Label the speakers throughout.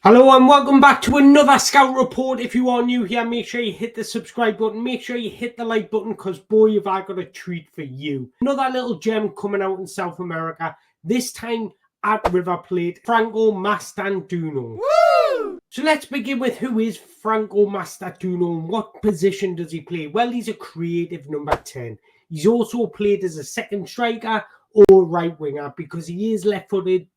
Speaker 1: Hello and welcome back to another Scout Report. If you are new here, make sure you hit the subscribe button. Make sure you hit the like button because boy, have I got a treat for you. Another little gem coming out in South America, this time at River Plate, Franco Mastantuono. Woo! So let's begin with who is Franco Mastantuono and what position does he play? Well, he's a creative number 10. He's also played as a second striker or right winger because he is left-footed,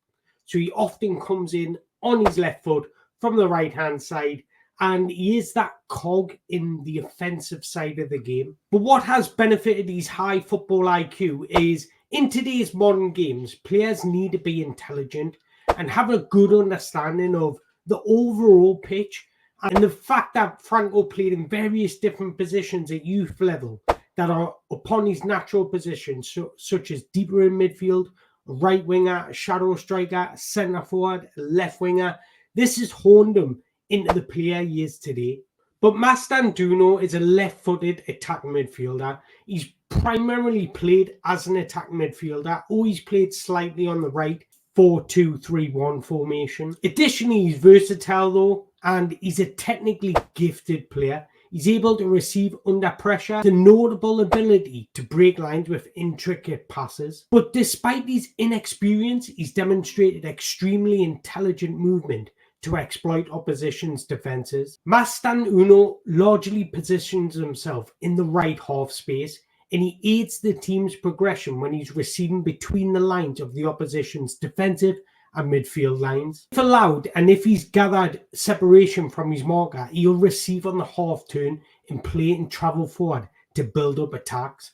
Speaker 1: so he often comes in on his left foot from the right hand side, and he is that cog in the offensive side of the game. But what has benefited his high football IQ is in today's modern games, players need to be intelligent and have a good understanding of the overall pitch, and the fact that Franco played in various different positions at youth level that are upon his natural positions, such as deeper in midfield, right winger, shadow striker, centre forward, left winger. This has honed him into the player he is today. But Mastantuono is a left-footed attacking midfielder. He's primarily played as an attacking midfielder, always played slightly on the right, 4-2-3-1 formation. Additionally, he's versatile though, and he's a technically gifted player. He's able to receive under pressure, the notable ability to break lines with intricate passes. But despite his inexperience, he's demonstrated extremely intelligent movement to exploit opposition's defences. Mastantuono largely positions himself in the right half space, and he aids the team's progression when he's receiving between the lines of the opposition's defensive and midfield lines. If allowed, and if he's gathered separation from his marker, he'll receive on the half turn and play and travel forward to build up attacks.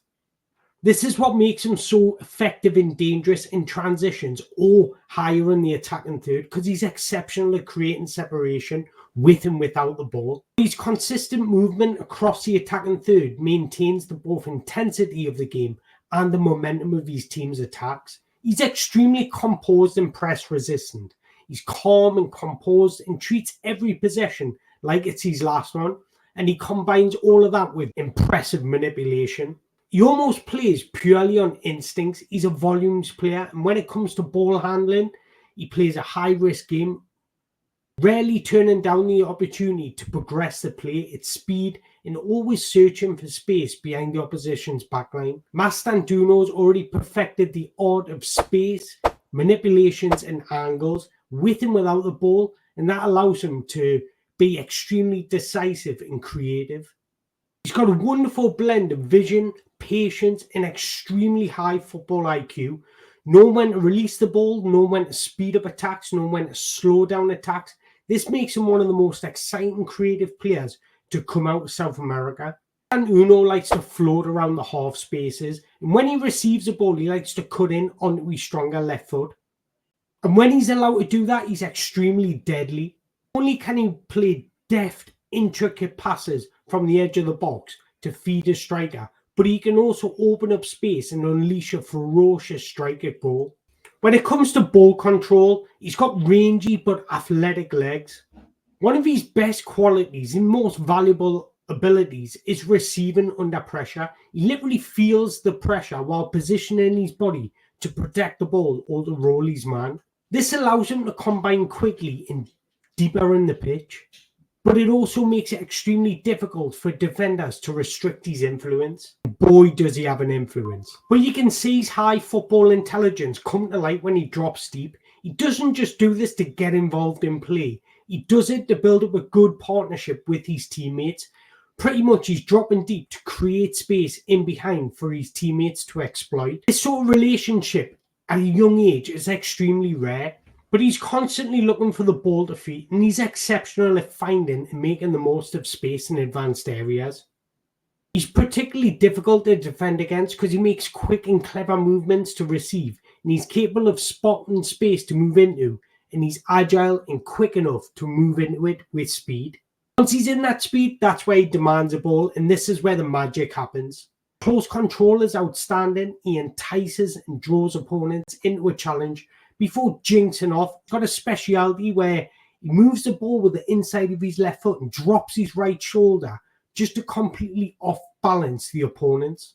Speaker 1: This is what makes him so effective and dangerous in transitions or higher in the attacking third, because he's exceptional at creating separation with and without the ball. His consistent movement across the attacking third maintains the both intensity of the game and the momentum of his team's attacks. He's extremely composed and press resistant. He's calm and composed and treats every possession like it's his last one. And he combines all of that with impressive manipulation. He almost plays purely on instincts. He's a volumes player. And when it comes to ball handling, he plays a high-risk game, rarely turning down the opportunity to progress the play at speed and always searching for space behind the opposition's backline. Mastantuono's already perfected the art of space, manipulations and angles with and without the ball, and that allows him to be extremely decisive and creative. He's got a wonderful blend of vision, patience and extremely high football IQ, knowing when to release the ball, knowing when to speed up attacks, knowing when to slow down attacks. This makes him one of the most exciting creative players to come out of South America. Mastantuono likes to float around the half spaces, and when he receives a ball, he likes to cut in onto his stronger left foot. And when he's allowed to do that, he's extremely deadly. Not only can he play deft, intricate passes from the edge of the box to feed a striker, but he can also open up space and unleash a ferocious strike at goal. When it comes to ball control, he's got rangy but athletic legs. One of his best qualities and most valuable abilities is receiving under pressure. He literally feels the pressure while positioning his body to protect the ball or to roll his man. This allows him to combine quickly and deeper in the pitch, but it also makes it extremely difficult for defenders to restrict his influence. Boy, does he have an influence. But you can see his high football intelligence come to light when he drops deep. He doesn't just do this to get involved in play. He does it to build up a good partnership with his teammates. Pretty much he's dropping deep to create space in behind for his teammates to exploit. This sort of relationship at a young age is extremely rare, but he's constantly looking for the ball to feed, and he's exceptional at finding and making the most of space in advanced areas. He's particularly difficult to defend against because he makes quick and clever movements to receive, and he's capable of spotting space to move into, and he's agile and quick enough to move into it with speed. Once he's in that speed, that's where he demands a ball, and this is where the magic happens. Close control is outstanding. He entices and draws opponents into a challenge before jinxing off. He's got a speciality where he moves the ball with the inside of his left foot and drops his right shoulder just to completely off-balance the opponents.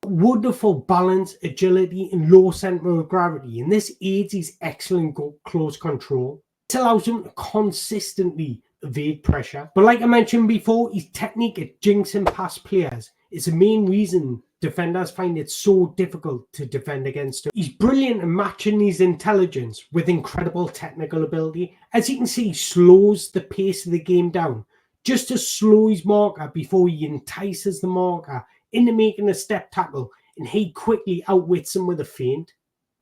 Speaker 1: Wonderful balance, agility and low centre of gravity, and this aids his excellent close control. This allows him to consistently evade pressure. But like I mentioned before, his technique at jinxing past players is the main reason defenders find it so difficult to defend against him. He's brilliant at matching his intelligence with incredible technical ability. As you can see, he slows the pace of the game down just to slow his marker before he entices the marker into making a step tackle, and he quickly outwits him with a feint.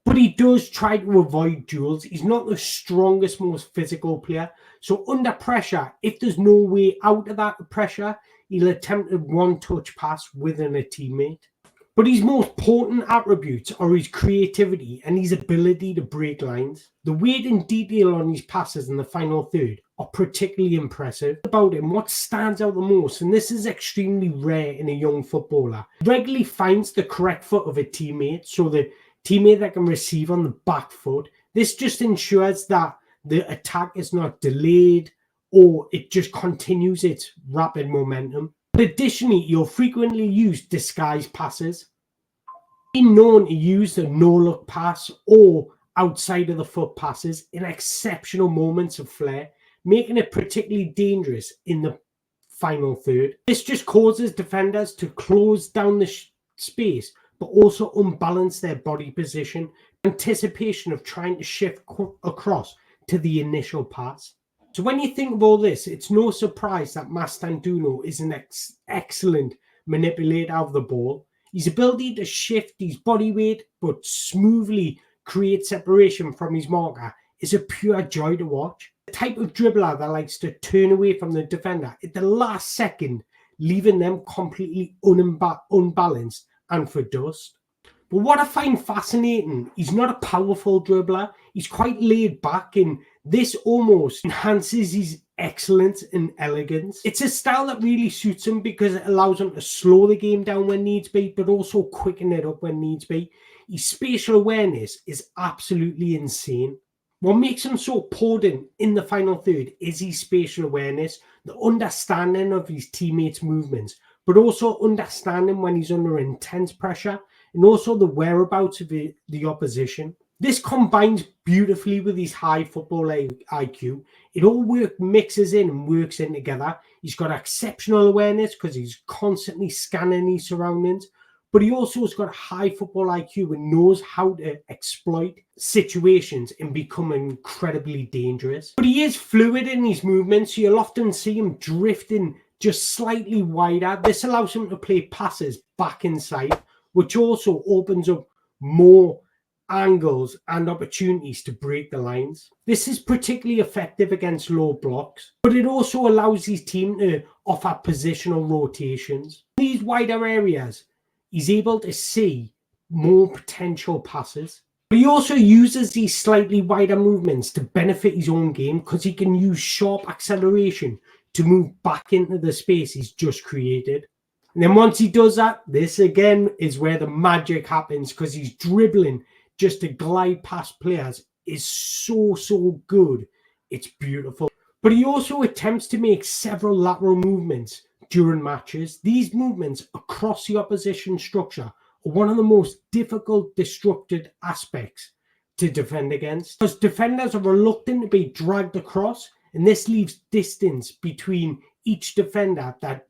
Speaker 1: But he does try to avoid duels. He's not the strongest, most physical player. So under pressure, if there's no way out of that pressure, he'll attempt a one-touch pass within a teammate. But his most potent attributes are his creativity and his ability to break lines. The weight and detail on his passes in the final third are particularly impressive. About him, what stands out the most, and this is extremely rare in a young footballer, regularly finds the correct foot of a teammate, so the teammate that can receive on the back foot. This just ensures that the attack is not delayed or it just continues its rapid momentum. Additionally, you'll frequently use disguise passes. Being known to use the no-look pass or outside of the foot passes in exceptional moments of flair, making it particularly dangerous in the final third. This just causes defenders to close down the space, but also unbalance their body position, anticipation of trying to shift across to the initial pass. So when you think of all this, it's no surprise that Mastantuono is an excellent manipulator of the ball. His ability to shift his body weight but smoothly create separation from his marker is a pure joy to watch. The type of dribbler that likes to turn away from the defender at the last second, leaving them completely unbalanced and for dust. But what I find fascinating, he's not a powerful dribbler. He's quite laid back, and this almost enhances his excellence and elegance. It's a style that really suits him because it allows him to slow the game down when needs be, but also quicken it up when needs be. His spatial awareness is absolutely insane. What makes him so potent in the final third is his spatial awareness, the understanding of his teammates' movements, but also understanding when he's under intense pressure, and also the whereabouts of the opposition. This combines beautifully with his high football IQ. It all mixes in and works in together. He's got exceptional awareness because he's constantly scanning his surroundings, but he also has got high football IQ and knows how to exploit situations and become incredibly dangerous. But he is fluid in his movements, so you'll often see him drifting just slightly wider. This allows him to play passes back inside, which also opens up more angles and opportunities to break the lines. This is particularly effective against low blocks, but it also allows his team to offer positional rotations. In these wider areas, he's able to see more potential passes. But he also uses these slightly wider movements to benefit his own game because he can use sharp acceleration to move back into the space he's just created. And then once he does that, this again is where the magic happens because he's dribbling just to glide past players is so good. It's beautiful. But he also attempts to make several lateral movements during matches. These movements across the opposition structure are one of the most difficult destructive aspects to defend against, because defenders are reluctant to be dragged across, and this leaves distance between each defender that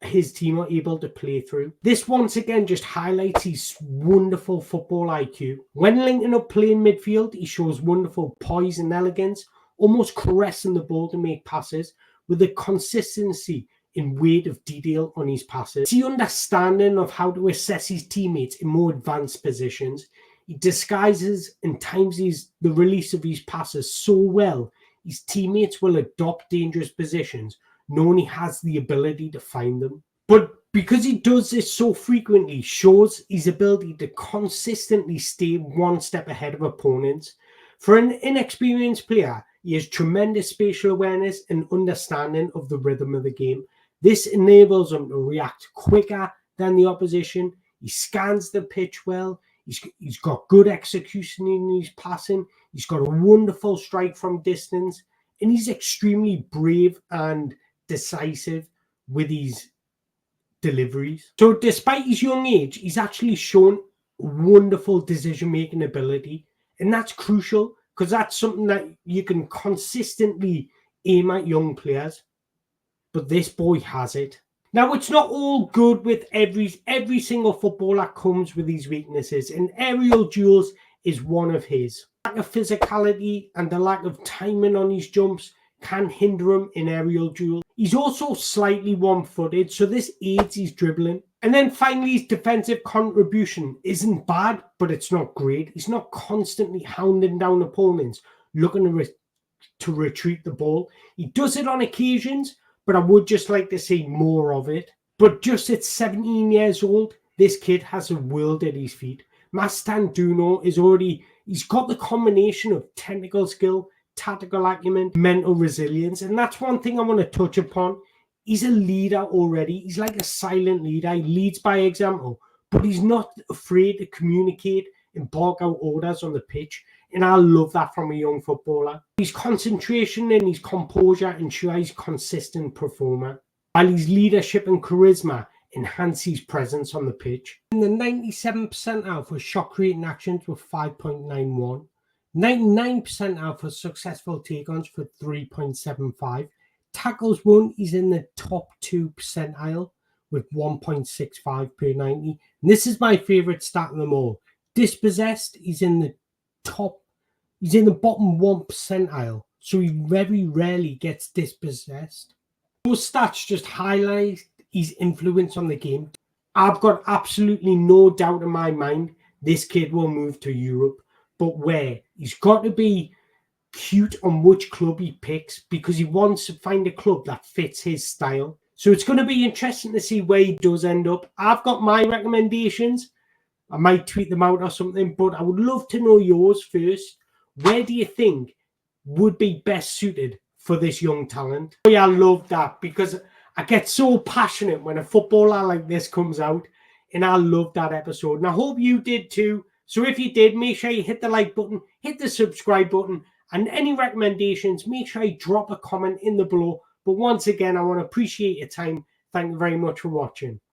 Speaker 1: his team are able to play through. This once again just highlights his wonderful football IQ. When linking up playing midfield, he shows wonderful poise and elegance, almost caressing the ball to make passes with the consistency and weight of detail on his passes. The understanding of how to assess his teammates in more advanced positions. He disguises and times the release of his passes so well, his teammates will adopt dangerous positions, knowing he has the ability to find them. But because he does this so frequently, shows his ability to consistently stay one step ahead of opponents. For an inexperienced player, he has tremendous spatial awareness and understanding of the rhythm of the game. This enables him to react quicker than the opposition. He scans the pitch well. He's got good execution in his passing. He's got a wonderful strike from distance. And he's extremely brave and decisive with his deliveries. So despite his young age, he's actually shown wonderful decision-making ability. And that's crucial because that's something that you can consistently aim at young players. But this boy has it. Now, it's not all good with every single footballer comes with these weaknesses, and aerial duels is one of his. Lack of physicality and the lack of timing on his jumps can hinder him in aerial duels. He's also slightly one-footed, so this aids his dribbling. And then finally, his defensive contribution isn't bad, but it's not great. He's not constantly hounding down opponents, looking to retreat the ball. He does it on occasions, but I would just like to see more of it. But just at 17 years old, this kid has a world at his feet. Mastantuono he's got the combination of technical skill, tactical acumen, mental resilience. And that's one thing I want to touch upon. He's a leader already. He's like a silent leader. He leads by example, but he's not afraid to communicate and bark out orders on the pitch. And I love that from a young footballer. His concentration and his composure ensure he's a consistent performer, while his leadership and charisma enhance his presence on the pitch. In the 97th percentile for shot creating actions with 5.91, 99th percentile for successful take-ons for 3.75. Tackles won, he's in the top 2 percentile with 1.65 per 90. And this is my favourite stat of them all. Dispossessed, he's in the bottom 1 percentile, so he very rarely gets dispossessed. Those stats just highlight his influence on the game. I've got absolutely no doubt in my mind this kid will move to Europe, but where? He's got to be cute on which club he picks, because he wants to find a club that fits his style. So it's going to be interesting to see where he does end up. I've got my recommendations. I might tweet them out or something, but I would love to know yours first. Where do you think would be best suited for this young talent? I love that, because I get so passionate when a footballer like this comes out, and I love that episode. And I hope you did too. So if you did, make sure you hit the like button, hit the subscribe button, and any recommendations, make sure you drop a comment in the below. But once again, I want to appreciate your time. Thank you very much for watching.